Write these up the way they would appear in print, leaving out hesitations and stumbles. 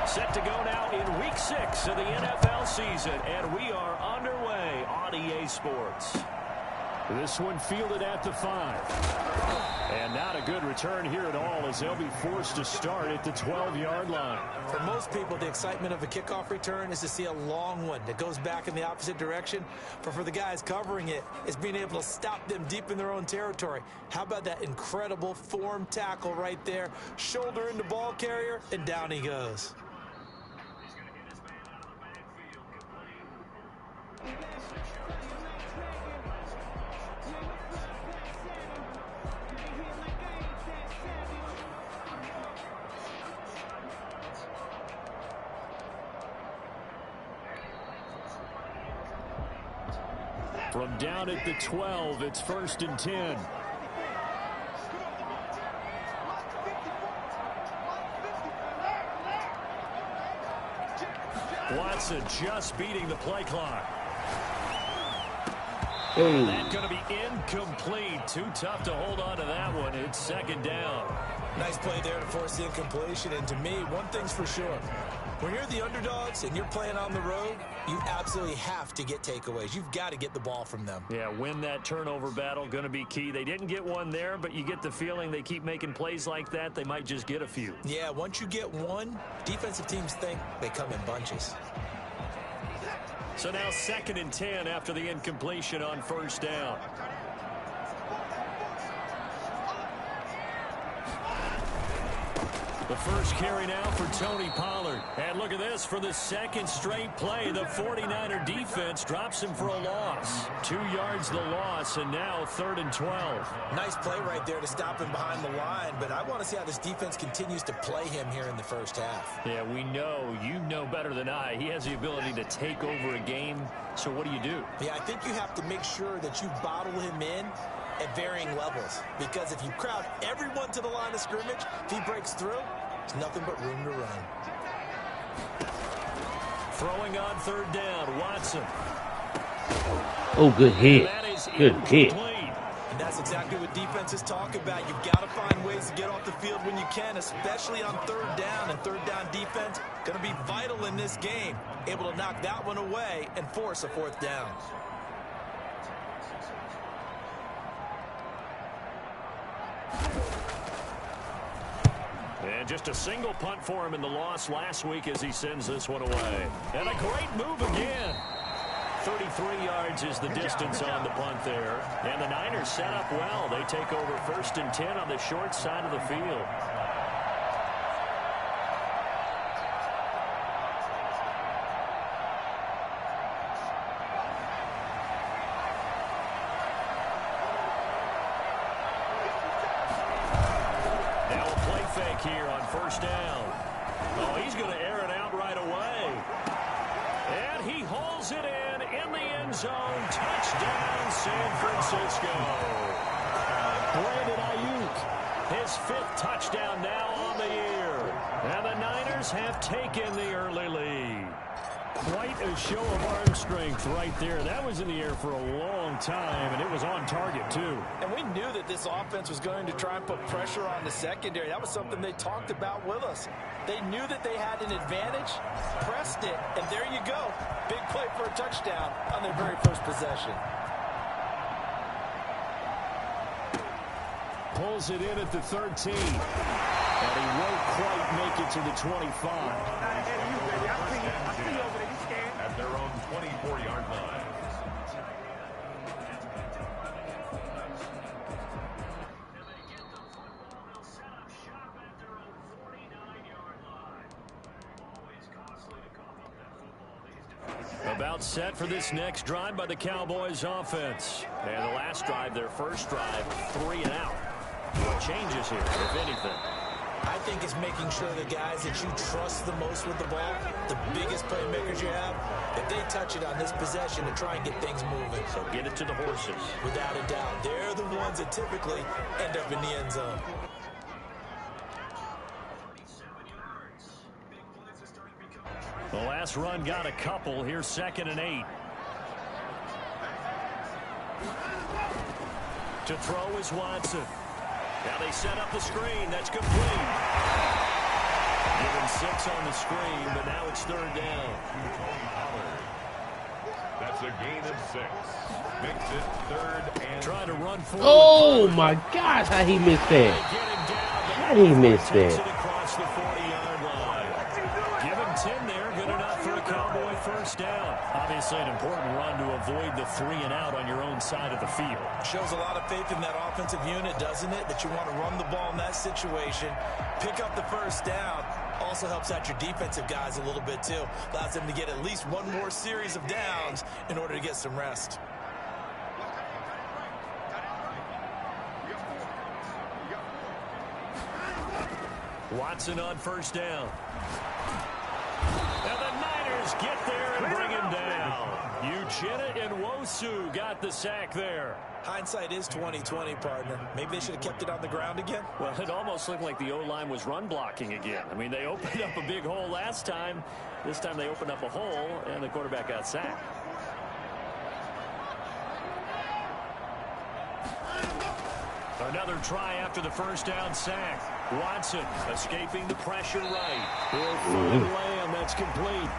Set to go now in Week 6 of the NFL season, and we are underway on EA Sports. This one fielded at the 5. And not a good return here at all, as they'll be forced to start at the 12-yard line. For most people, the excitement of a kickoff return is to see a long one that goes back in the opposite direction. But for the guys covering it, it's being able to stop them deep in their own territory. How about that incredible form tackle right there? Shoulder into ball carrier, and down he goes. From down at the 12, it's 1st and 10. Watson just beating the play clock. That's going to be incomplete. Too tough to hold on to that one. It's 2nd down. Nice play there to force the incompletion. And to me, one thing's for sure. When you're the underdogs and you're playing on the road, you absolutely have to get takeaways. You've got to get the ball from them. Yeah, win that turnover battle, going to be key. They didn't get one there, but you get the feeling they keep making plays like that, they might just get a few. Yeah, once you get one, defensive teams think they come in bunches. So now 2nd and 10 after the incompletion on 1st down. The first carry now for Tony Pollard. And look at this, for the 2nd straight play, the 49er defense drops him for a loss. 2 yards the loss, and now 3rd and 12. Nice play right there to stop him behind the line, but I want to see how this defense continues to play him here in the first half. Yeah, we know, you know better than I, he has the ability to take over a game, so what do you do? Yeah, I think you have to make sure that you bottle him in at varying levels, because if you crowd everyone to the line of scrimmage, if he breaks through, there's nothing but room to run. Throwing on 3rd down, Watson. Oh, good hit. Good hit. And that's exactly what defenses talk about. You've got to find ways to get off the field when you can, especially on 3rd down. And 3rd down defense going to be vital in this game. Able to knock that one away and force a 4th down. And just a single punt for him in the loss last week as he sends this one away. And a great move again. 33 yards is the distance on the punt there. And the Niners set up well. They take over 1st and 10 on the short side of the field. Here on 1st down. Oh, he's going to air it out right away. And he hauls it in the end zone. Touchdown, San Francisco. Brandon Ayuk, his 5th touchdown now on the year. And the Niners have taken the early lead. Quite a show of arm strength right there. That was in the air for a long time, and it was on target, too. And we knew that this offense was going to try and put pressure on the secondary. That was something they talked about with us. They knew that they had an advantage, pressed it, and there you go. Big play for a touchdown on their very first possession. Pulls it in at the 13. And he won't quite make it to the 25. At their own 24-yard line. About set for this next drive by the Cowboys offense. And the last drive, their first drive, 3 and out. What changes here, if anything? I think it's making sure the guys that you trust the most with the ball, the biggest playmakers you have, if they touch it on this possession to try and get things moving. So get it to the horses. Without a doubt. They're the ones that typically end up in the end zone. The last run got a couple. Here's 2nd and 8. To throw is Watson. Now they set up the screen. That's complete. Given 6 on the screen, but now it's third down. That's a gain of 6. Makes it third and... Trying to run forward. Oh, my gosh, how he missed that? How he missed that? Across the 40-yard line. Give him 10 there. Good enough for a Cowboy first down. Obviously an important run to avoid the 3 and out on your own side of the field. Shows a lot of faith in that offensive unit, doesn't it? That you want to run the ball in that situation. Pick up the first down. Also helps out your defensive guys a little bit, too. Allows them to get at least one more series of downs in order to get some rest. Watson on first down. And the Niners get there and bring him down. Uchenna and Nwosu got the sack there. Hindsight is 20/20, partner. Maybe they should have kept it on the ground again. Well, it almost looked like the O-line was run blocking again. I mean, they opened up a big hole last time. This time they opened up a hole, and the quarterback got sacked. Another try after the first down sack. Watson escaping the pressure right. He'll find Lamb. That's complete.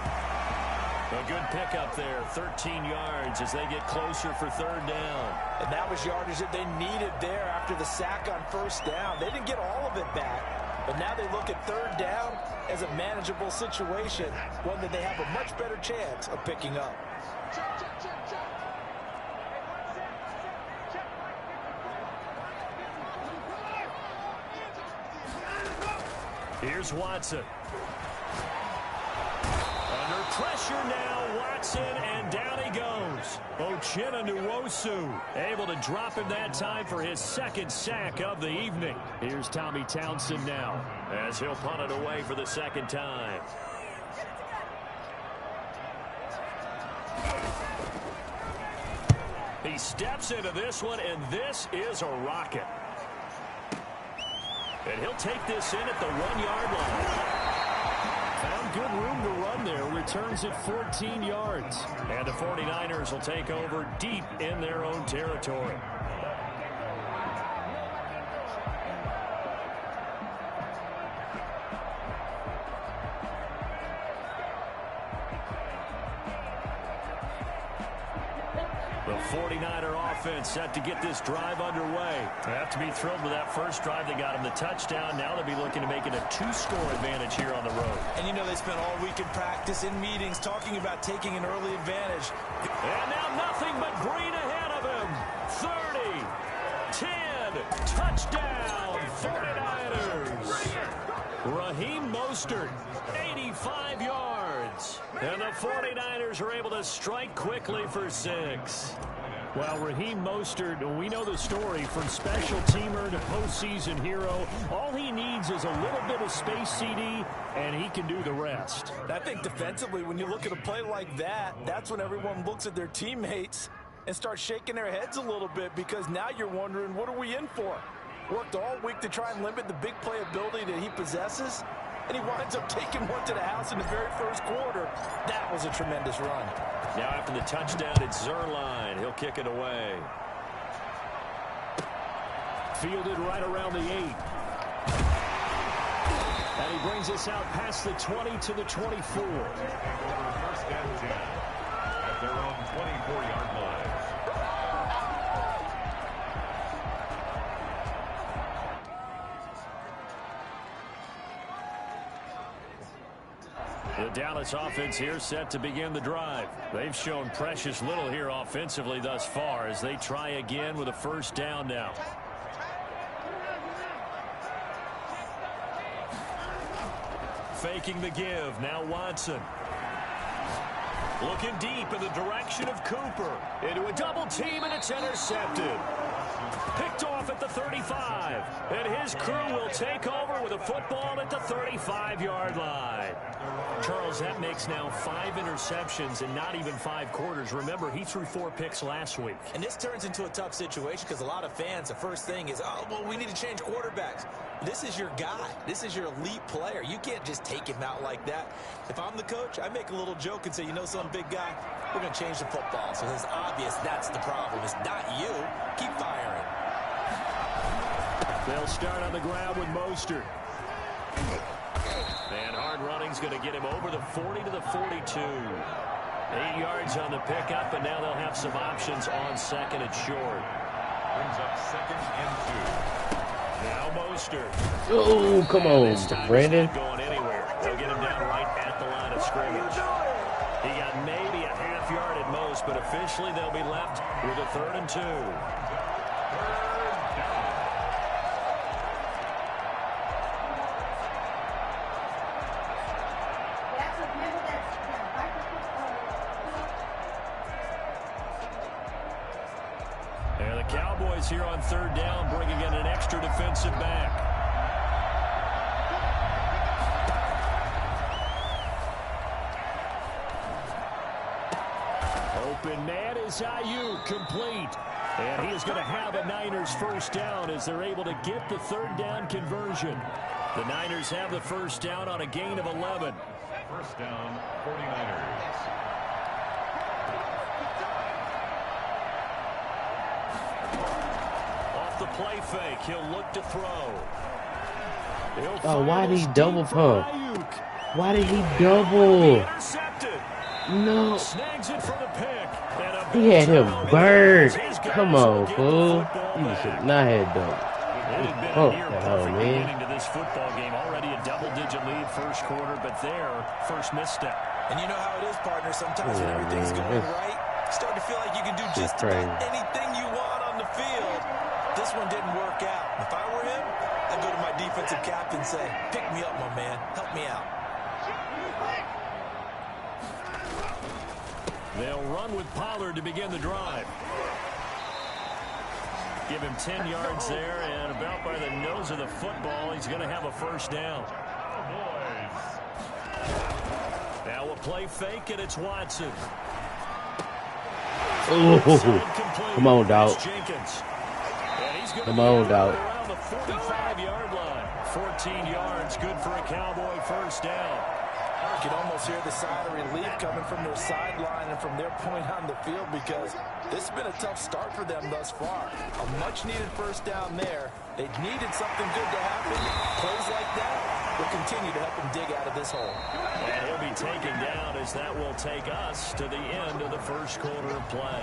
A good pickup there. 13 yards as they get closer for third down. And that was yardage that they needed there after the sack on first down. They didn't get all of it back, but now they look at third down as a manageable situation, one that they have a much better chance of picking up. Here's Watson. Under pressure now, Watson, and down he goes. Uchenna Nwosu able to drop him that time for his second sack of the evening. Here's Tommy Townsend now as he'll punt it away for the second time. He steps into this one, and this is a rocket. And he'll take this in at the 1-yard line. Found good room to run there. Returns at 14 yards. And the 49ers will take over deep in their own territory. The 49er offense set to get this drive underway. They have to be thrilled with that first drive. They got him the touchdown. Now they'll be looking to make it a 2-score advantage here on the road. And you know they spent all week in practice, in meetings, talking about taking an early advantage. And now nothing but green ahead of him. 30, 10, touchdown, 49ers. Raheem Mostert, 85 yards. And the 49ers are able to strike quickly for 6. Well, Raheem Mostert, we know the story, from special teamer to postseason hero. All he needs is a little bit of space, CD, and he can do the rest. I think defensively, when you look at a play like that, that's when everyone looks at their teammates and starts shaking their heads a little bit, because now you're wondering, what are we in for? Worked all week to try and limit the big play ability that he possesses, and he winds up taking one to the house in the very first quarter. That was a tremendous run. Now after the touchdown, it's Zerline. He'll kick it away. Fielded right around the 8. And he brings us out past the 20 to the 24. First and 10 at their own 24-yard line. The Dallas offense here set to begin the drive. They've shown precious little here offensively thus far as they try again with a first down now. Faking the give. Now Watson. Looking deep in the direction of Cooper. Into a double team, and it's intercepted. Picked off at the 35. And his crew will take over with a football at the 35-yard line. Charles, that makes now 5 interceptions in not even 5 quarters. Remember, he threw 4 picks last week. And this turns into a tough situation because a lot of fans, the first thing is, oh, well, we need to change quarterbacks. This is your guy. This is your elite player. You can't just take him out like that. If I'm the coach, I make a little joke and say, you know, some big guy, we're going to change the football. So it's obvious that's the problem. It's not you. Keep firing. They'll start on the ground with Mostert. And hard running's going to get him over the 40 to the 42. 8 yards on the pickup, and now they'll have some options on second and short. Brings up second and 2. Now Mostert. Oh, come on, Brandon. Not going anywhere. They'll get him down right at the line of scrimmage. He got maybe a half yard at most, but officially they'll be left with a 3rd and 2. And the Cowboys here on 3rd down, bringing in an extra defensive back. Open man is Ayuk, complete. And he is going to have a Niners first down as they're able to get the 3rd down conversion. The Niners have the first down on a gain of 11. First down, 49ers. Off the play fake, he'll look to throw. Oh, why did he double pump? Why did he double? No. Snags it for the pick. He had him burned. Come on, fool. You should not have double. Oh, man. To this football game, already a double-digit lead first quarter, but their first misstep. And you know how it is, partner. Sometimes when everything's going right, you start to feel like you can do just about anything you want on the field. This one didn't work out. If I were him, I'd go to my defensive captain and say, pick me up, my man. Help me out. They'll run with Pollard to begin the drive. Give him 10 yards there, and about by the nose of the football, he's going to have a first down. Now a play fake, and it's Watson. Oh, come on, dog. Come on, dog. Around the 45-yard line. 14 yards, good for a Cowboy first down. You can almost hear the sigh of relief coming from their sideline and from their point on the field, because this has been a tough start for them thus far. A much-needed first down there. They needed something good to happen. Plays like that will continue to help them dig out of this hole. And he'll be taken down as that will take us to the end of the first quarter of play.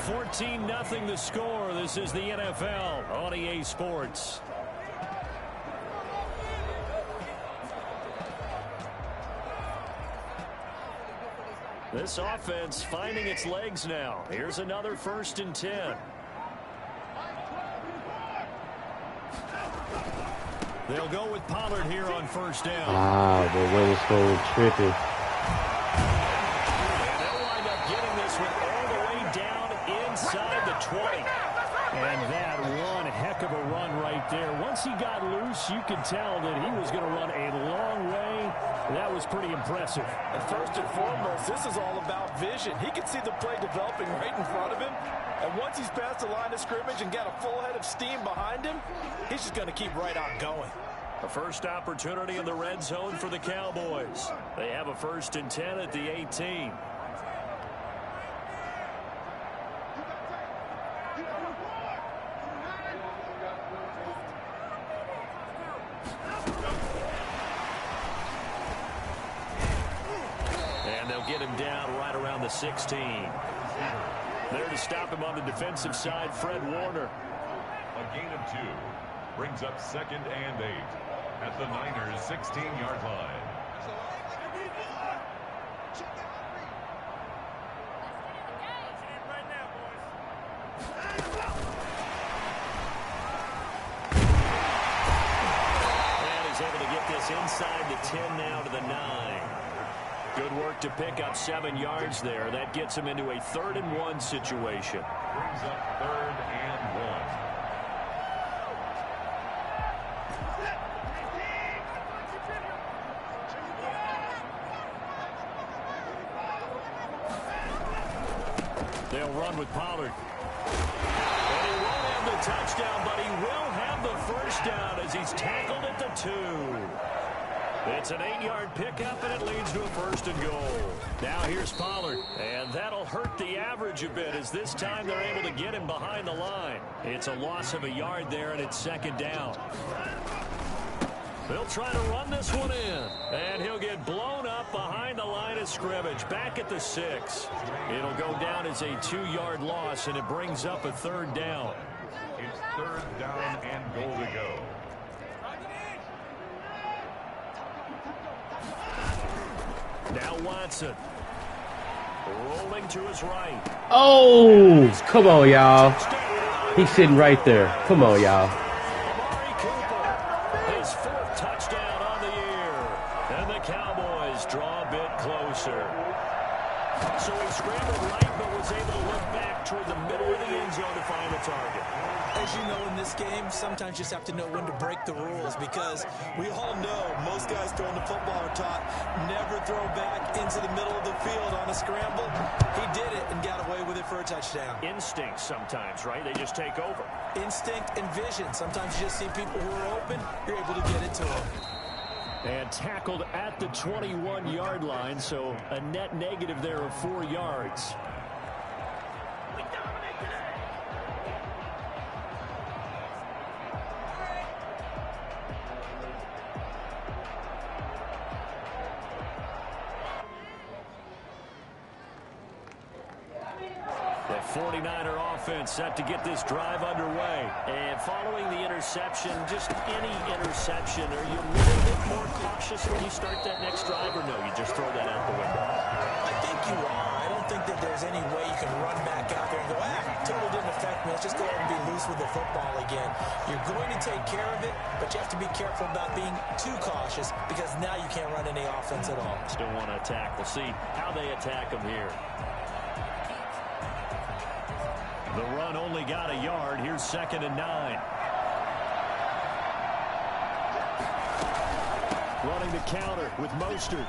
14-0 the score. This is the NFL on EA Sports. This offense finding its legs now. Here's another 1st and 10. They'll go with Pollard here on first down. Ah, the Witherspoon tripping. And they'll wind up getting this one all the way down inside the 20. And that one heck of a run right there. Once he got loose, you could tell that he was going to run a long way. That was pretty impressive. And first and foremost, this is all about vision. He can see the play developing right in front of him. And once he's past the line of scrimmage and got a full head of steam behind him, he's just going to keep right on going. A first opportunity in the red zone for the Cowboys. They have a 1st and 10 at the 18. And they'll get him down right around the 16. There to stop him on the defensive side, Fred Warner. A gain of 2. Brings up 2nd and 8 at the Niners' 16-yard line. And he's able to get this inside the 10 now to the 9. Good work to pick up 7 yards there. That gets him into a 3rd and 1 situation. Brings up 3rd and 1. They'll run with Pollard. And he won't have the touchdown, but he will have the first down as he's tackled at the 2. It's an 8-yard pickup, and it leads to a 1st and goal. Now here's Pollard, and that'll hurt the average a bit as this time they're able to get him behind the line. It's a loss of a yard there, and it's 2nd down. They'll try to run this one in. And he'll get blown up behind the line of scrimmage. Back at the 6. It'll go down as a 2-yard loss, and it brings up a 3rd down. It's 3rd down and goal to go. Now Watson. Rolling to his right. Oh, come on, y'all. He's sitting right there. Come on, y'all. Amari Cooper, his 4th touchdown on the year. And the Cowboys draw a bit closer. So he scrambled right, but was able to look back toward the middle of the end zone to find the target. As you know, in this game, sometimes you just have to know when to break the rules, because we all know most guys throwing the football are taught never throw back into the middle of the field on a scramble. He did it and got away with it for a touchdown. Instinct sometimes, right? They just take over. Instinct and vision. Sometimes you just see people who are open, you're able to get it to them. And tackled at the 21-yard line, so a net negative there of 4 yards. The 49er offense set to get this drive underway. And following the interception, just any interception, are you a little bit more cautious when you start that next drive, or no, you just throw that out the window? I think you are. I don't think that there's any way you can run back out there and go, totally didn't affect me. Let's just go ahead and be loose with the football again. You're going to take care of it, but you have to be careful about being too cautious, because now you can't run any offense at all. Still want to attack. We'll see how they attack them here. The run only got a yard. Here's 2nd and 9. Running the counter with Mostert.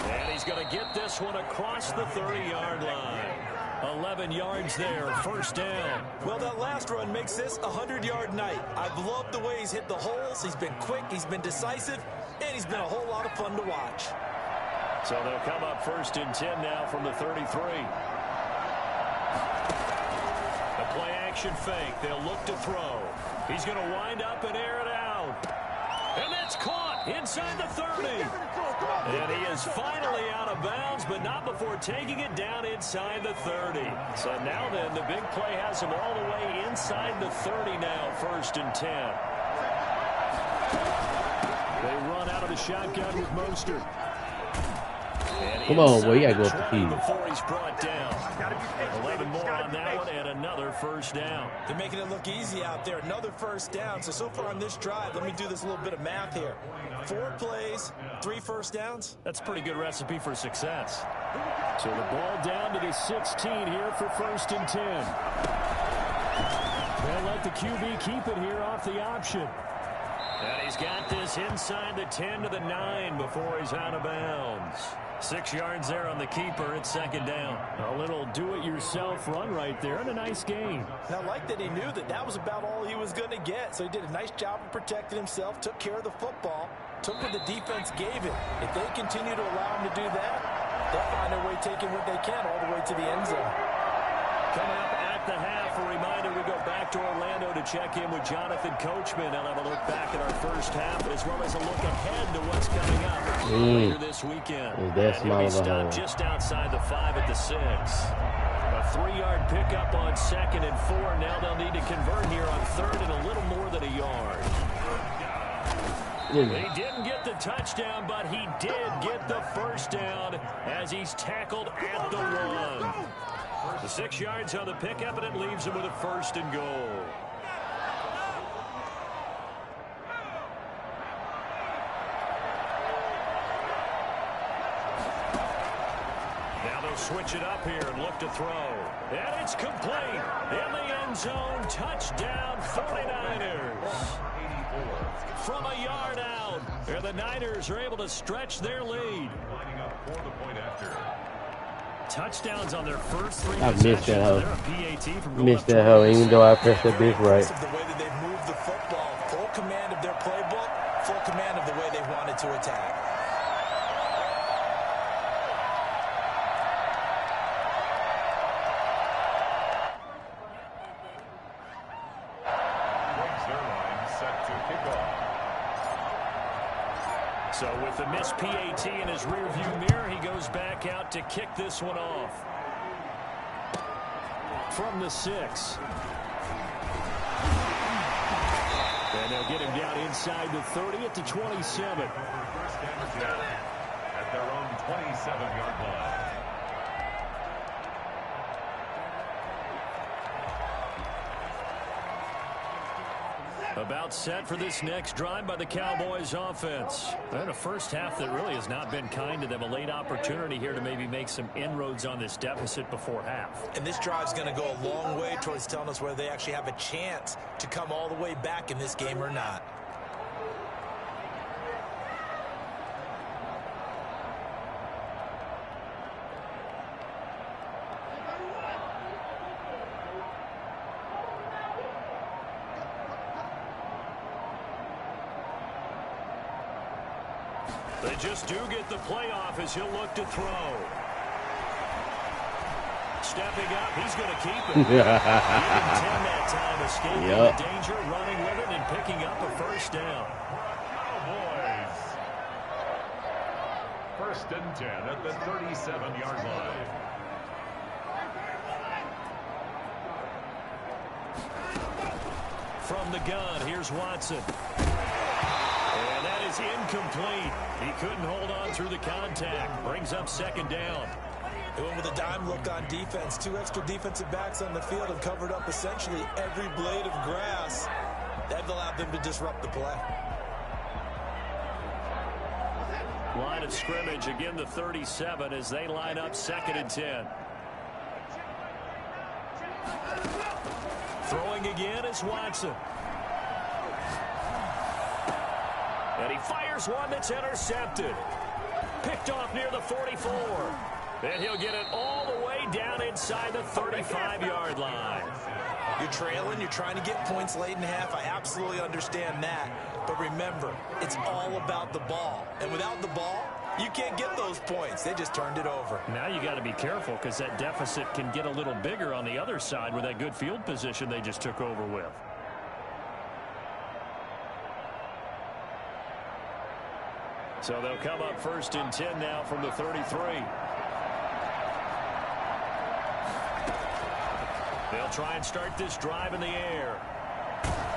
And he's going to get this one across the 30-yard line. 11 yards there, 1st down. Well, that last run makes this a 100-yard night. I've loved the way he's hit the holes. He's been quick, he's been decisive, and he's been a whole lot of fun to watch. So they'll come up 1st and 10 now from the 33. The play action fake. They'll look to throw. He's going to wind up and air it out. And that's caught inside the 30. And he is finally out of bounds, but not before taking it down inside the 30. So now then, the big play has him all the way inside the 30 now, 1st and 10. They run out of the shotgun with Mostert. Come on, boy, you gotta go up the field. Before he's brought down. 11 more on that one, and another 1st down. They're making it look easy out there. Another 1st down. So far on this drive, let me do this little bit of math here. 4 plays, 3 1st downs. That's a pretty good recipe for success. So the ball down to the 16 here for 1st and 10. They'll let the QB keep it here off the option. And he's got this inside the 10 to the 9 before he's out of bounds. 6 yards there on the keeper. It's 2nd down. A little do-it-yourself run right there, and a nice gain. And I like that he knew that that was about all he was going to get. So he did a nice job of protecting himself, took care of the football, took what the defense gave him. If they continue to allow him to do that, they'll find their way taking what they can all the way to the end zone. Coming up at the half, a reminder, we go back to Orlando to check in with Jonathan Coachman. And have a look back at our 1st half, as well as a look ahead to what's coming up later this weekend. He'll be stopped just outside the 5 at the 6. A 3-yard pickup on 2nd and 4. Now they'll need to convert here on 3rd and a little more than a yard. He didn't get the touchdown, but he did get the 1st down as he's tackled at the 1. The 6 yards on the pickup, and it leaves him with a 1st and goal. Now they'll switch it up here and look to throw. And it's complete. In the end zone, touchdown 49ers. From a yard out, and the Niners are able to stretch their lead. Lining up for the point after. Touchdowns on their first 3 I missed that hoe. PAT Missed that hoe, even though I pressed that bitch right. The way that they've moved the football, full command of their playbook, full command of the way they wanted to attack. Brings their line So with the missed PAT in his rearview mirror, he goes back out to kick this one off. From the 6. And they'll get him down inside the 30 at the 27. First and 10 at their own 27-yard line. About set for this next drive by the Cowboys offense. And a first half that really has not been kind to them. A late opportunity here to maybe make some inroads on this deficit before half. And this drive's going to go a long way towards telling us whether they actually have a chance to come all the way back in this game or not. They just do get the playoff as he'll look to throw. Stepping up, he's going to keep it. Even 10 that time, escaping the danger, running with it, and picking up a first down. Cowboys. First and 10 at the 37-yard line. From the gun, here's Watson. And that is incomplete. He couldn't hold on through the contact. Brings up second down. They went with a dime look on defense. 2 extra defensive backs on the field and covered up essentially every blade of grass. That allowed them to disrupt the play. Line of scrimmage, again the 37 as they line up second and 10. Throwing again is Watson. And he fires one that's intercepted. Picked off near the 44. And he'll get it all the way down inside the 35-yard line. You're trailing. You're trying to get points late in half. I absolutely understand that. But remember, it's all about the ball. And without the ball, you can't get those points. They just turned it over. Now you got to be careful because that deficit can get a little bigger on the other side with that good field position they just took over with. So they'll come up first and 10 now from the 33. They'll try and start this drive in the air.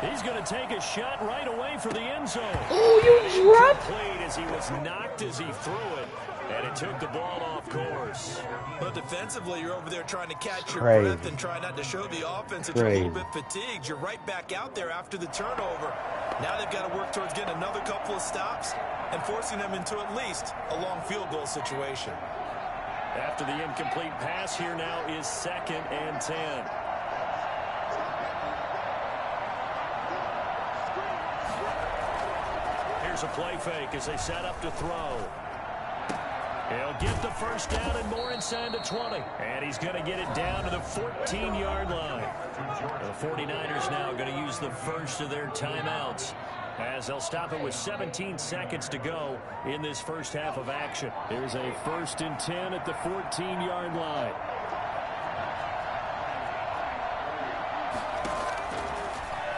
He's going to take a shot right away for the end zone. Oh, you dropped? Incomplete as he was knocked as he threw it, and it took the ball off course. But defensively, you're over there trying to catch your breath and try not to show the offense that you're a little bit fatigued. You're right back out there after the turnover. Now they've got to work towards getting another couple of stops and forcing them into at least a long field goal situation. After the incomplete pass, here now is second and 10. Here's a play fake as they set up to throw. He'll get the first down and more inside the 20. And he's going to get it down to the 14-yard line. The 49ers now going to use the first of their timeouts as they'll stop it with 17 seconds to go in this first half of action. There's a first and 10 at the 14-yard line.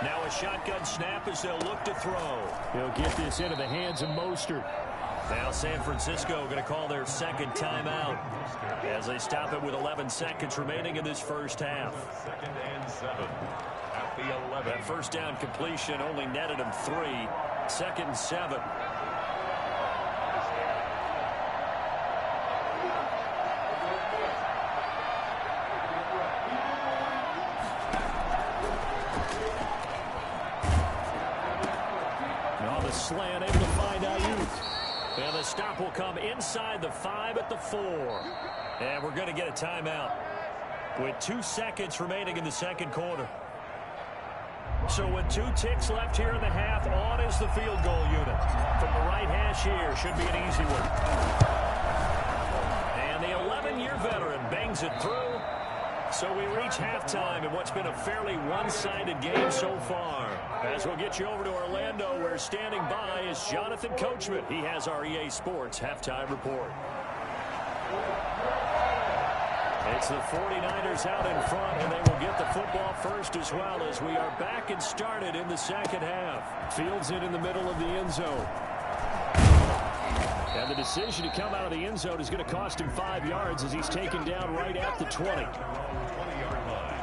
Now a shotgun snap as they'll look to throw. He'll get this into the hands of Mostert. Now San Francisco going to call their second timeout as they stop it with 11 seconds remaining in this first half. Second and 7 at the 11. That first down completion only netted them 3. Second and 7. On the slant, able to find Ayuk. And the stop will come inside the 5 at the 4. And we're going to get a timeout with 2 seconds remaining in the second quarter. So with 2 ticks left here in the half, on is the field goal unit. From the right hash here, should be an easy one. And the 11-year veteran bangs it through. So we reach halftime in what's been a fairly one-sided game so far. As we'll get you over to Orlando, where standing by is Jonathan Coachman. He has our EA Sports halftime report. It's the 49ers out in front, and they will get the football first as well as we are back and started in the second half. Fields it in the middle of the end zone. And the decision to come out of the end zone is going to cost him 5 yards as he's taken down right at the 20. 20-yard line.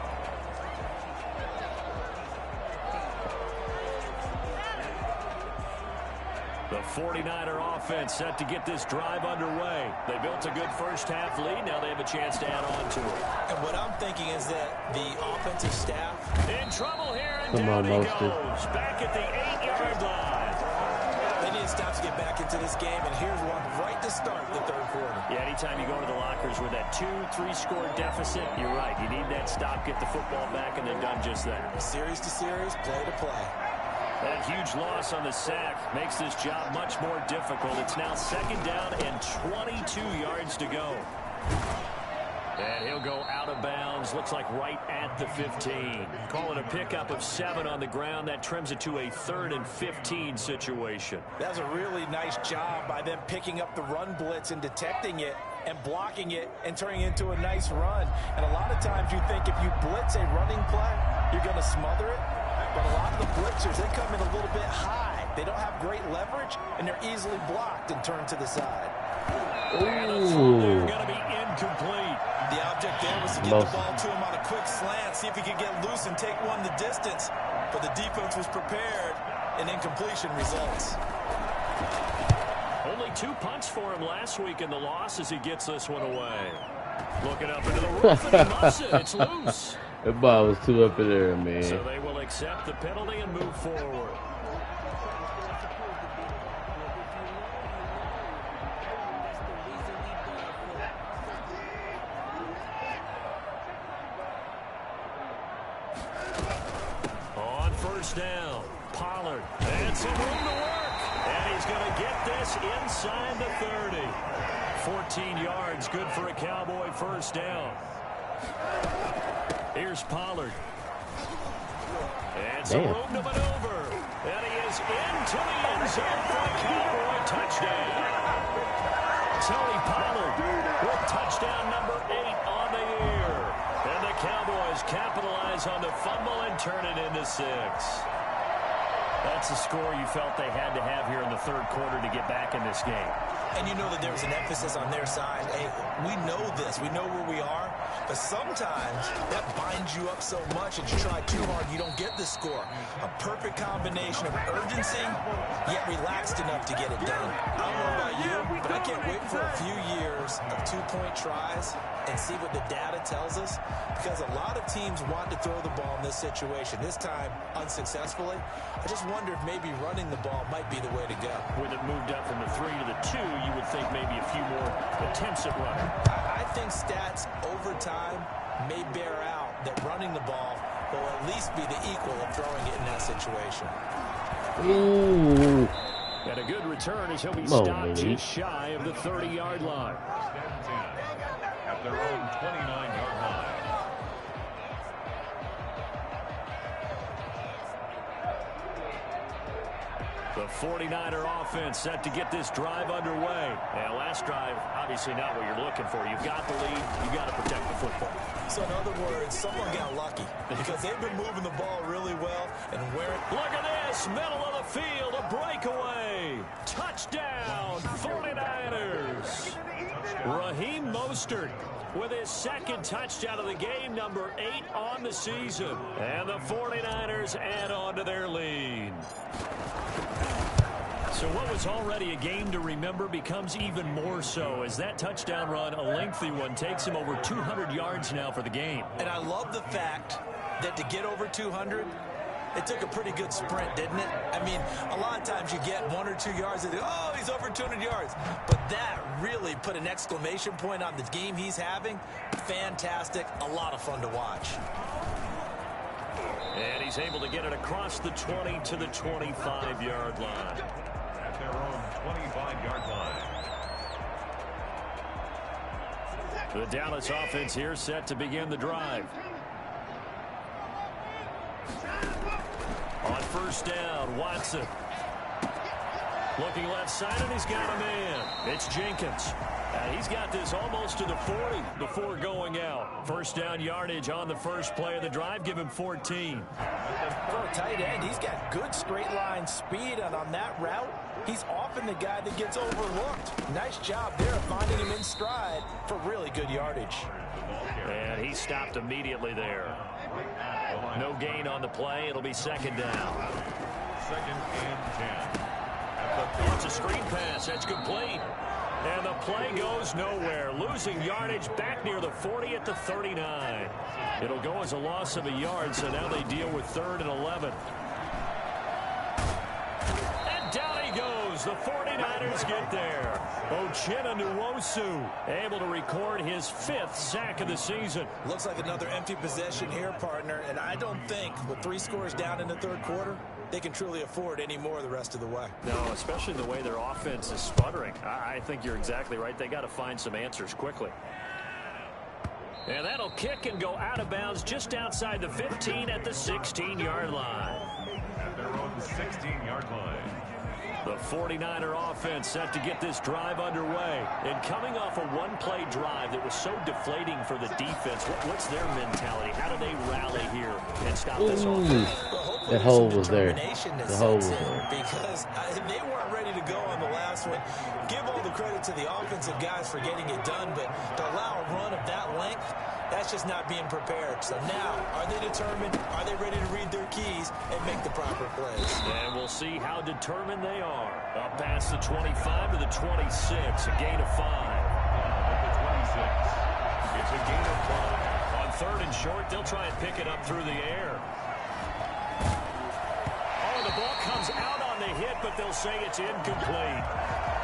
The 49er offense set to get this drive underway. They built a good first-half lead. Now they have a chance to add on to it. And what I'm thinking is that the offensive staff in trouble here, and down he goes. Back at the 8-yard line. They need to stop to get back into this game, and here's one right to start the third quarter. Yeah, anytime you go to the lockers with that 2-3 score deficit, you're right. You need that stop, get the football back, and they've done just that. Series to series, play to play. That huge loss on the sack makes this job much more difficult. It's now 2nd down and 22 yards to go. And he'll go out of bounds. Looks like right at the 15. Call it a pickup of 7 on the ground. That trims it to a 3rd and 15 situation. That was a really nice job by them picking up the run blitz and detecting it and blocking it and turning it into a nice run. And a lot of times you think if you blitz a running play, you're going to smother it. But a lot of the blitzers, they come in a little bit high. They don't have great leverage, and they're easily blocked and turned to the side. And the throw going to be incomplete. The object there was to get the ball to him on a quick slant, see if he could get loose and take one the distance. But the defense was prepared, and incompletion results. Only 2 punts for him last week in the loss as he gets this one away. Looking up into the roof, and he muffs it. It's loose. That ball was too up in there, man. So they will accept the penalty and move forward. On 1st down, Pollard. And some room to work. And he's going to get this inside the 30. 14 yards, good for a Cowboy 1st down. Here's Pollard. And some room to maneuver. And he is into the end zone for a Cowboy touchdown. Tony Pollard with touchdown number 8 on the year. And the Cowboys capitalize on the fumble and turn it into 6. That's the score you felt they had to have here in the 3rd quarter to get back in this game. And you know that there was an emphasis on their side. Hey, we know this. We know where we are. But sometimes that binds you up so much that you try too hard, you don't get the score. A perfect combination of urgency, yet relaxed enough to get it done. I don't know about you, but I can't wait for a few years of 2-point tries and see what the data tells us. Because a lot of teams want to throw the ball in this situation. This time, unsuccessfully. I just wonder if maybe running the ball might be the way to go. With it moved up from the 3 to the 2, you would think maybe a few more attempts at running. I think stats over time may bear out that running the ball will at least be the equal of throwing it in that situation. Ooh. And a good return as he'll be stopped just shy of the 30-yard line. At their own 29-yard line. The 49er offense set to get this drive underway. And last drive, obviously not what you're looking for. You've got the lead. You've got to protect the football. So in other words, someone got lucky because they've been moving the ball really well and wearing. Look at this, middle of the field, a breakaway. Touchdown, 49ers. Raheem Mostert with his 2nd touchdown of the game, number 8 on the season. And the 49ers add on to their lead. So what was already a game to remember becomes even more so as that touchdown run, a lengthy one, takes him over 200 yards now for the game. And I love the fact that to get over 200, it took a pretty good sprint, didn't it? I mean, a lot of times you get 1 or 2 yards and oh, he's over 200 yards. But that really put an exclamation point on the game he's having. Fantastic. A lot of fun to watch. And he's able to get it across the 20 to the 25-yard line. At their own 25-yard line. The Dallas offense here set to begin the drive. On 1st down, Watson. Looking left side, and he's got a man. It's Jenkins. He's got this almost to the 40 before going out. First down yardage on the first play of the drive. Give him 14. For a tight end, he's got good straight line speed, and on that route, he's often the guy that gets overlooked. Nice job there of finding him in stride for really good yardage. And he stopped immediately there. No gain on the play. It'll be second down. Second and 10. It's a screen pass. That's complete. And the play goes nowhere. Losing yardage back near the 40 at the 39. It'll go as a loss of a yard, so now they deal with 3rd and 11. And down he goes. The 49ers get there. Uchenna Nwosu able to record his 5th sack of the season. Looks like another empty possession here, partner, and I don't think with 3 scores down in the 3rd quarter, they can truly afford any more the rest of the way. No, especially the way their offense is sputtering. I think you're exactly right. They got to find some answers quickly. And that'll kick and go out of bounds just outside the 15 at the 16-yard line. At their own 16-yard line. The 49er offense set to get this drive underway. And coming off a one-play drive that was so deflating for the defense, what's their mentality? How do they rally here and stop this offense? That hole was there. The hole was there. Because they weren't ready to go on the last one. Give all the credit to the offensive guys for getting it done, but to allow a run of that length, that's just not being prepared. So now, are they determined? Are they ready to read their keys and make the proper plays? And we'll see how determined they are. Up past the 25 to the 26, a gain of 5. At the 26, it's a gain of 5. On 3rd and short, they'll try and pick it up through the air. Oh, the ball comes out on the hit, but they'll say it's incomplete.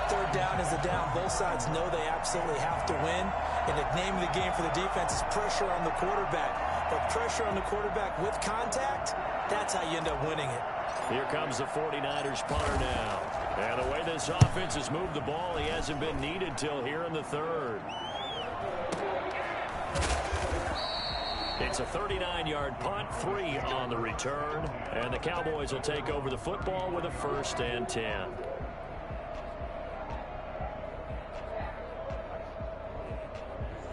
3rd down is the down. Both sides know they absolutely have to win. And the name of the game for the defense is pressure on the quarterback. But pressure on the quarterback with contact, that's how you end up winning it. Here comes the 49ers punter now. And the way this offense has moved the ball, he hasn't been needed till here in the 3rd. It's a 39-yard punt, 3 on the return. And the Cowboys will take over the football with a 1st and 10.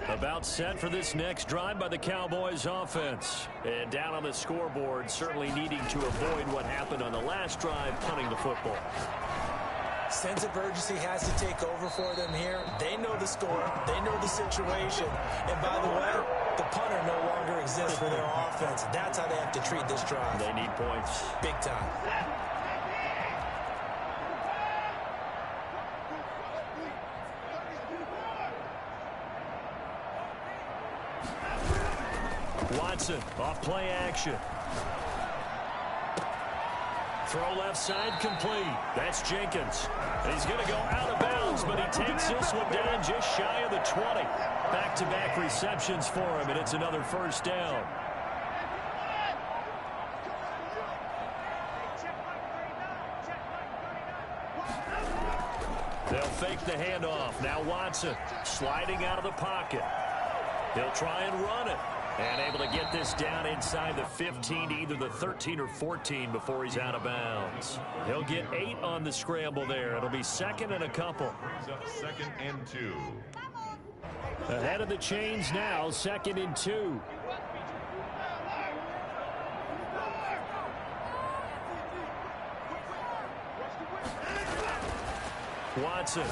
About set for this next drive by the Cowboys offense. And down on the scoreboard, certainly needing to avoid what happened on the last drive, punting the football. Sense of urgency has to take over for them here. They know the score. They know the situation. And by the way, the punter no longer exists for their offense. That's how they have to treat this drive. They need points. Big time. Watson off play action. Throw left side complete. That's Jenkins. And he's going to go out of bounds, but he takes this one down just shy of the 20. Back-to-back receptions for him, and it's another 1st down. They'll fake the handoff. Now Watson sliding out of the pocket. He'll try and run it. And able to get this down inside the 15, either the 13 or 14 before he's out of bounds. He'll get 8 on the scramble there. It'll be 2nd and a couple. Brings up 2nd and 2. Ahead of the chains now, 2nd and 2. Watson.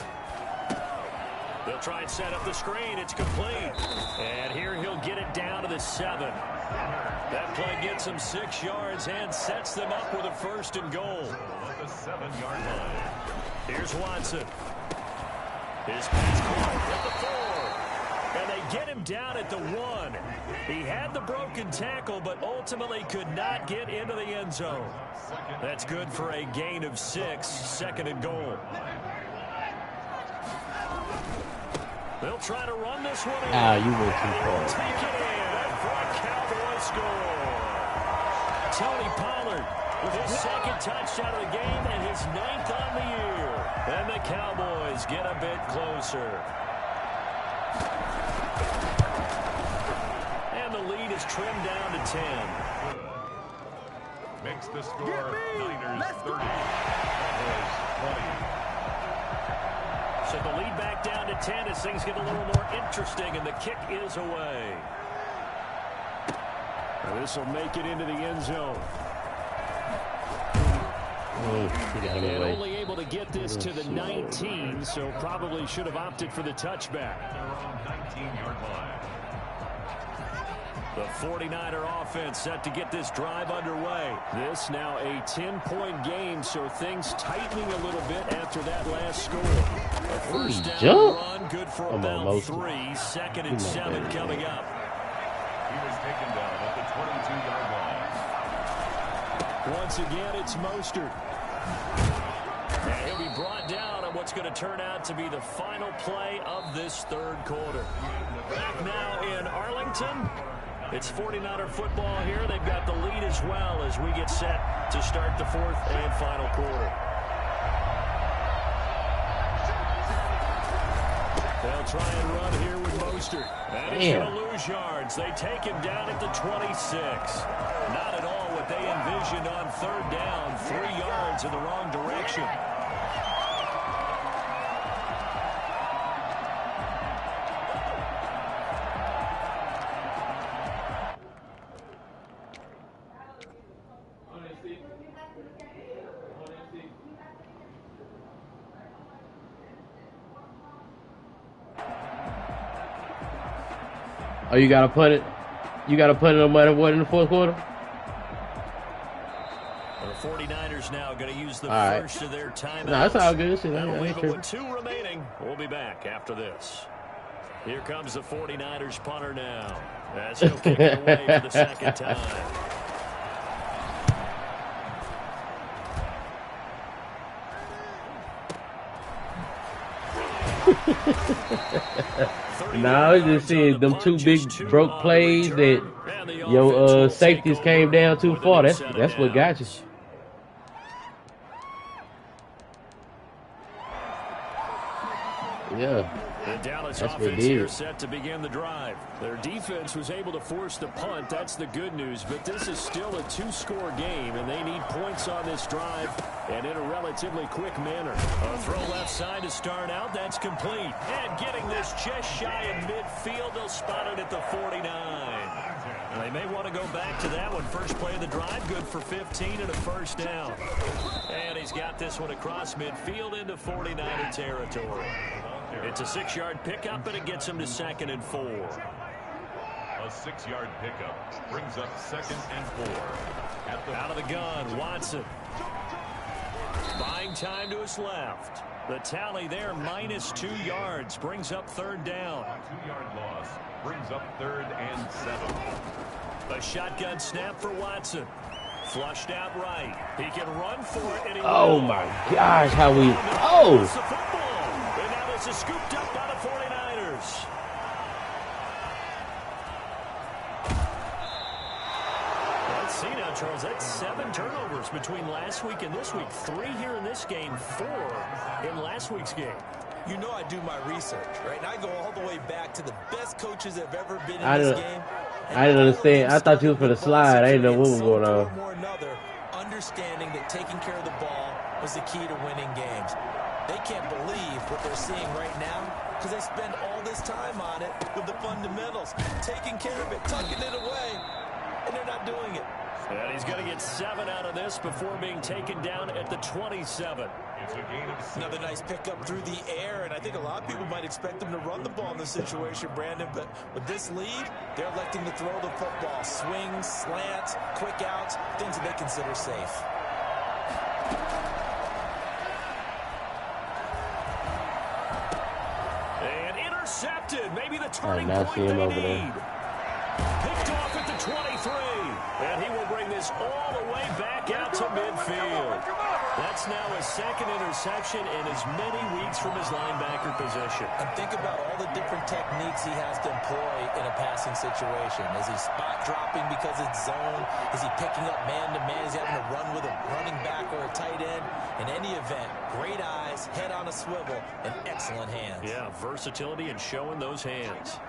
They'll try and set up the screen. It's complete. And here he'll get it down to the 7. That play gets him 6 yards and sets them up with a 1st and goal. At the 7-yard line. Here's Watson. His pass caught at the 4. And they get him down at the 1. He had the broken tackle, but ultimately could not get into the end zone. That's good for a gain of 6, 2nd and goal. They'll try to run this one in. You went too far. Take it in. That front Cowboy score. Tony Pollard with his 2nd touchdown of the game and his 9th on the year. And the Cowboys get a bit closer. And the lead is trimmed down to 10. Makes the score Niners 30. Cowboys 20. So the lead back down to 10 as things get a little more interesting, and the kick is away. This will make it into the end zone. And only able to get this to the 19, so probably should have opted for the touchback. Around 19-yard line. The 49er offense set to get this drive underway. This now a 10-point game, so things tightening a little bit after that last score. A first down run, good for about 3. 2nd and 7 coming up. He was taken down at the 22-yard line. Once again, it's Mostert. And he'll be brought down on what's going to turn out to be the final play of this third quarter. Back now in Arlington. It's 49er football here. They've got the lead as well as we get set to start the 4th and final quarter. They'll try and run here with Mostert. And he's going to lose yards. They take him down at the 26. Not at all what they envisioned on 3rd down. 3 yards in the wrong direction. Oh, you gotta put it. You gotta put it no matter what in the 4th quarter. The 49ers now going to use the first of their timeouts. No, that's all good. With 2 remaining, we'll be back after this. Here comes the 49ers punter now, as he'll kick it away for the 2nd time. Now I was just seeing them 2 big broke plays that your safeties came down too far. That's what got you. Yeah. The Dallas offense here set to begin the drive. Their defense was able to force the punt. That's the good news. But this is still a 2-score game, and they need points on this drive and in a relatively quick manner. A throw left side to start out. That's complete. And getting this just shy of midfield. They'll spot it at the 49. They may want to go back to that one. First play of the drive, good for 15 and a first down. And he's got this one across midfield into 49er territory. It's a 6-yard pickup, and it gets him to 2nd and 4. A 6-yard pickup brings up 2nd and 4. Out of the gun, Watson. Buying time to his left. The tally there, -2 yards, brings up 3rd down. A 2-yard loss brings up 3rd and 7. A shotgun snap for Watson. Flushed out right. He can run for it. And he oh, my gosh, how we... Oh! The football. And now this is scooped up by the 49ers. Let's see now, Charles. That's 7 turnovers between last week and this week. 3 here in this game, 4 in last week's game. You know I do my research, right? And I go all the way back to the best coaches that have ever been in this game. I didn't understand. I thought you was for the slide. I didn't know what was going on. Understanding that taking care of the ball was the key to winning games. They can't believe what they're seeing right now because they spend all this time on it with the fundamentals, taking care of it, tucking it away, and they're not doing it. And he's going to get 7 out of this before being taken down at the 27. It's a gain of 6. Another nice pickup through the air, and I think a lot of people might expect them to run the ball in this situation, Brandon, but with this lead, they're electing to throw the football. Swings, slants, quick outs, things that they consider safe. And intercepted. Maybe the turning point see him they over need. there. Picked off at the 23. And he will bring this all the way back out to midfield. That's now his 2nd interception in as many weeks from his linebacker position. And think about all the different techniques he has to employ in a passing situation. Is he spot dropping because it's zone? Is he picking up man-to-man? Is he having to run with a running back or a tight end? In any event, great eyes, head on a swivel, and excellent hands. Yeah, versatility and showing those hands.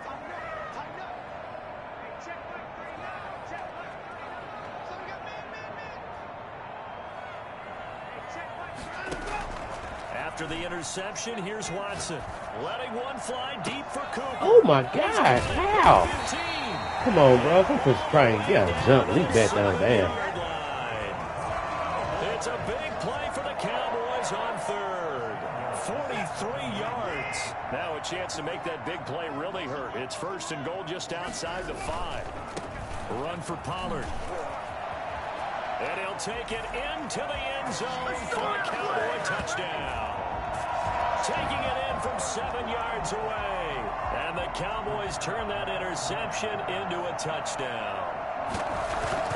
After the interception, here's Watson. Letting one fly deep for Cooper. Oh, my God. How? Come on, bro. Don't just try and get a jump. At least bat down there. It's a big play for the Cowboys on third. 43 yards. Now a chance to make that big play really hurt. It's 1st and goal just outside the 5. Run for Pollard. And he'll take it into the end zone for a Cowboy touchdown. Taking it in from 7 yards away. And the Cowboys turn that interception into a touchdown.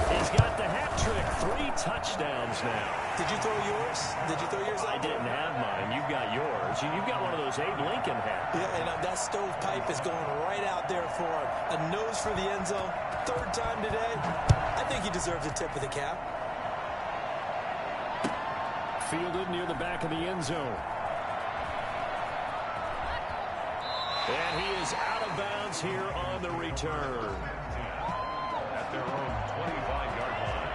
He's got the hat trick. 3 touchdowns now. Did you throw yours? Did you throw yours out? I didn't have mine. You've got yours. You've got one of those Abe Lincoln hats. Yeah, and that stovepipe is going right out there for him. A nose for the end zone. 3rd time today. I think he deserves a tip of the cap. Fielded near the back of the end zone. And he is out of bounds here on the return. At their own 25-yard line.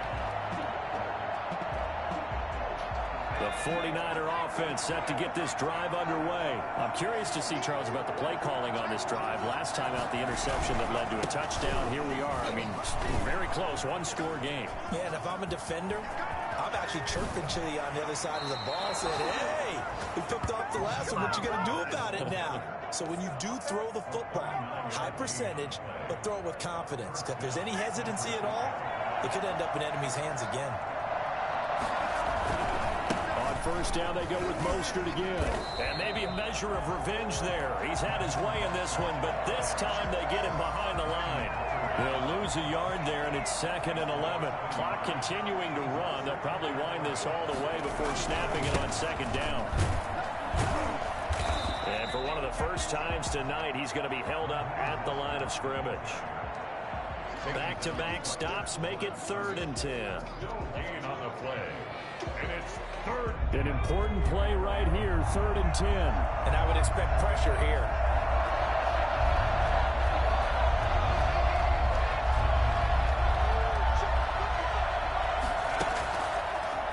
The 49er offense set to get this drive underway. I'm curious to see, Charles, about the play calling on this drive. Last time out, the interception that led to a touchdown. Here we are. I mean, very close, 1-score game. Yeah, and if I'm a defender, I'm actually chirping Chili on the other side of the ball, saying, hey, we picked off the last one. What you going to do about it now? So when you do throw the football, high percentage, but throw it with confidence. If there's any hesitancy at all, it could end up in enemy's hands again. On 1st down, they go with Mostert again. And maybe a measure of revenge there. He's had his way in this one, but this time they get him behind the line. They'll lose a yard there, and it's 2nd and 11. Clock continuing to run. They'll probably wind this all the way before snapping it on 2nd down. And for one of the first times tonight, he's going to be held up at the line of scrimmage. Back-to-back stops make it 3rd and 10. No gain on the play. And it's 3rd. An important play right here, 3rd and 10. And I would expect pressure here.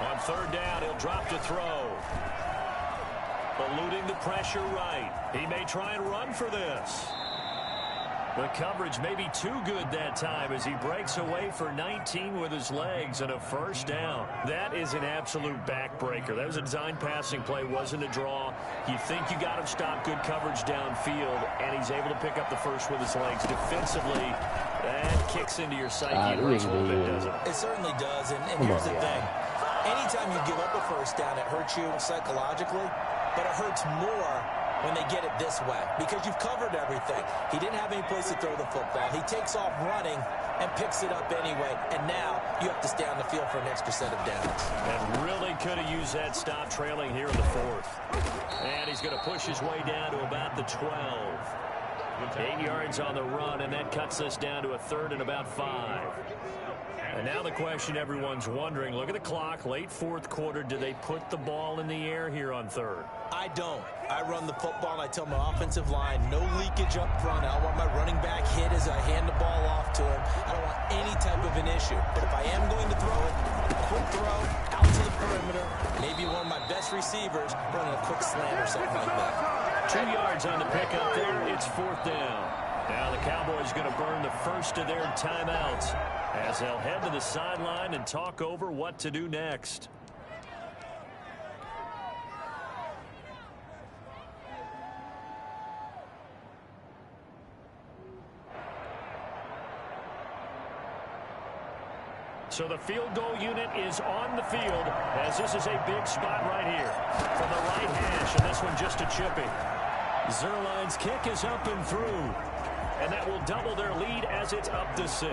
On 3rd down, he'll drop to throw. Eluding the pressure right. He may try and run for this. The coverage may be too good that time as he breaks away for 19 with his legs and a 1st down. That is an absolute backbreaker. That was a design passing play, wasn't a draw. You think you got him stopped, good coverage downfield, and he's able to pick up the 1st with his legs. Defensively, that kicks into your psyche. It hurts a little bit, doesn't it? It certainly does, and here's the thing. Anytime you give up a 1st down, it hurts you psychologically, but it hurts more when they get it this way, because you've covered everything. He didn't have any place to throw the football. He takes off running and picks it up anyway, and now you have to stay on the field for an extra set of downs. And really could have used that stop trailing here in the 4th. And he's going to push his way down to about the 12. 8 yards on the run, and that cuts this down to a 3rd and about 5. And now the question everyone's wondering, look at the clock, late 4th quarter, do they put the ball in the air here on 3rd? I don't. I run the football, and I tell my offensive line, no leakage up front. I don't want my running back hit as I hand the ball off to him. I don't want any type of an issue. But if I am going to throw it, quick throw, out to the perimeter, maybe one of my best receivers running a quick slant or something like that. 2 yards on the pickup there. It's 4th down. Now the Cowboys going to burn the first of their timeouts as they'll head to the sideline and talk over what to do next. So the field goal unit is on the field as this is a big spot right here from the right hash, and this one just a chippy. Zerline's kick is up and through, and that will double their lead as it's up to 6.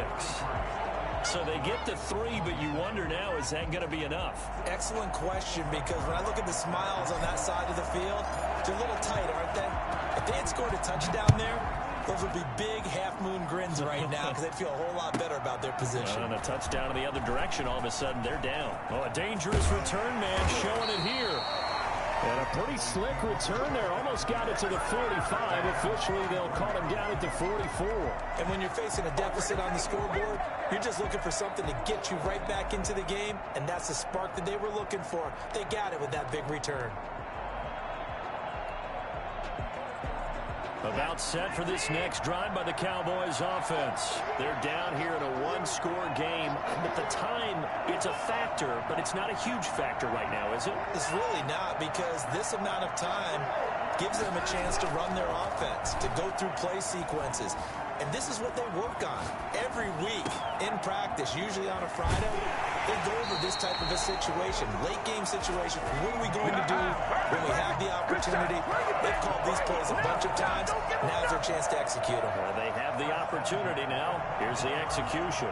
So they get to 3, but you wonder now, is that going to be enough? Excellent question, because when I look at the smiles on that side of the field, they're a little tight, aren't they? If they had scored a touchdown there, those would be big half-moon grins right now because they'd feel a whole lot better about their position. And a touchdown in the other direction, all of a sudden they're down. Oh, a dangerous return man showing it here. And a pretty slick return there. Almost got it to the 45. Officially, they'll call him down at the 44. And when you're facing a deficit on the scoreboard, you're just looking for something to get you right back into the game, and that's the spark that they were looking for. They got it with that big return. About set for this next drive by the Cowboys offense. They're down here in a one-score game. At the time, it's a factor, but it's not a huge factor right now, is it? It's really not, because this amount of time gives them a chance to run their offense, to go through play sequences. And this is what they work on every week in practice, usually on a Friday. They go over this type of a situation, late game situation. What are we going to do when we have the opportunity? They've called these plays a bunch of times. Now's their chance to execute them. Well, they have the opportunity now. Here's the execution.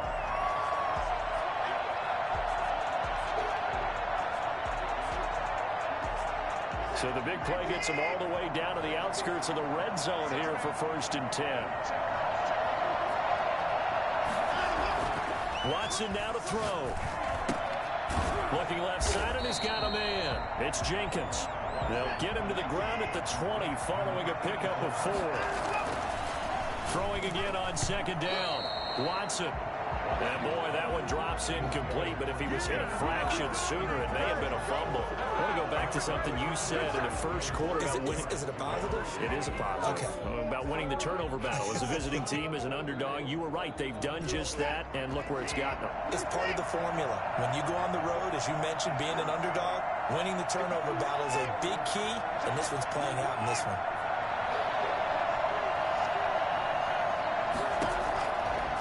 So the big play gets them all the way down to the outskirts of the red zone here for 1st and 10. Watson now to throw. Looking left side, and he's got a man. It's Jenkins. They'll get him to the ground at the 20 following a pickup of 4. Throwing again on 2nd down. Watson. And boy, that one drops incomplete, but if he was hit a fraction sooner, it may have been a fumble. I want to go back to something you said in the first quarter. Is it a positive? It is a positive. Okay. About winning the turnover battle. As a visiting team, as an underdog, you were right. They've done just that, and look where it's gotten them. It's part of the formula. When you go on the road, as you mentioned, being an underdog, winning the turnover battle is a big key, and this one's playing out in this one.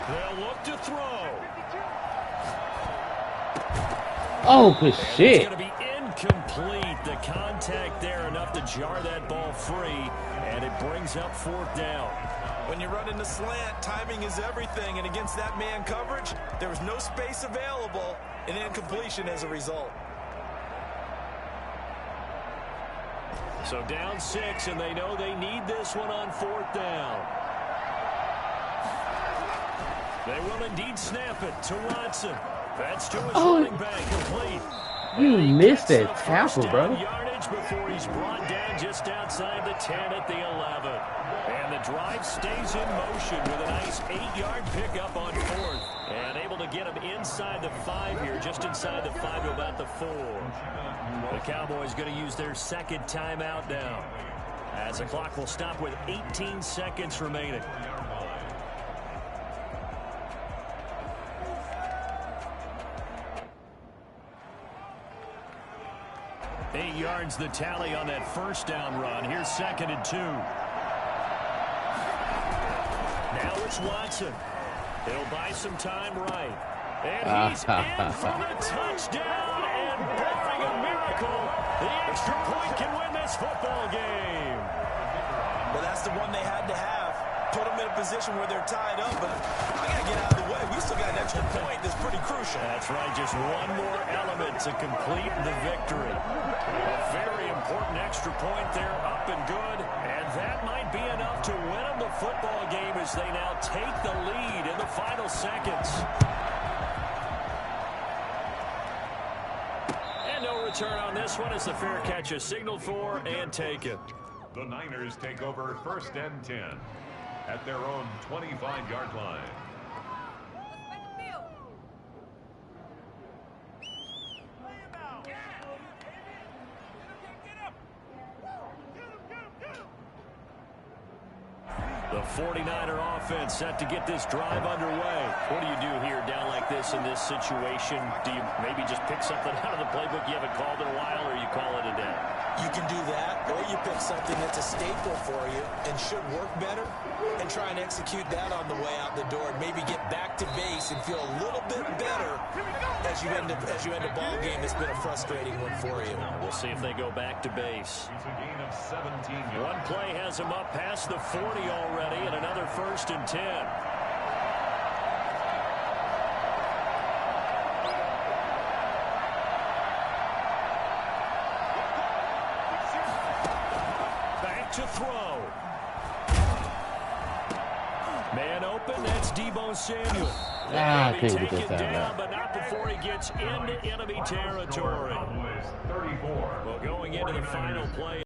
They'll look to throw. Oh, good shit. It's going to be incomplete. The contact there enough to jar that ball free, and it brings up 4th down. When you run into slant, timing is everything, and against that man coverage, there was no space available, and incompletion as a result. So down 6, and they know they need this one on 4th down. They will indeed snap it to Watson. That's to his running back, complete. You missed that tackle, bro. Yardage before he's brought down just outside the 10 at the 11. And the drive stays in motion with a nice 8-yard pickup on 4th. And able to get him inside the 5 here, just inside the 5 to about the 4. The Cowboys going to use their 2nd timeout now, as the clock will stop with 18 seconds remaining. 8 yards the tally on that 1st down run. Here's 2nd and 2. Now it's Watson. He'll buy some time right. And he's in for the touchdown. And barring a miracle, the extra point can win this football game. Well, that's the one they had to have. Put them in a position where they're tied up, but I got to get out of the way. We still got an extra point that's pretty crucial. That's right, just one more element to complete the victory. A very important extra point there, up and good, and that might be enough to win them the football game as they now take the lead in the final seconds. And no return on this one as the fair catch is signaled for and taken. The Niners take over 1st and 10 at their own 25-yard line. The 49er offense set to get this drive underway. What do you do here down like this in this situation? Do you maybe just pick something out of the playbook you haven't called in a while, or you call it a day? You can do that, or you pick something that's a staple for you and should work better and try and execute that on the way out the door and maybe get back to base and feel a little bit better as you end a ball game that's been a frustrating one for you. We'll see if they go back to base. It's a gain of 17 yards. One play has them up past the 40 already, and another 1st and 10. To throw. Man open, that's Deebo Samuel. I couldn't get Taken this down, out. but not before he gets into enemy territory. Cowboys 34. Well, going into the final play.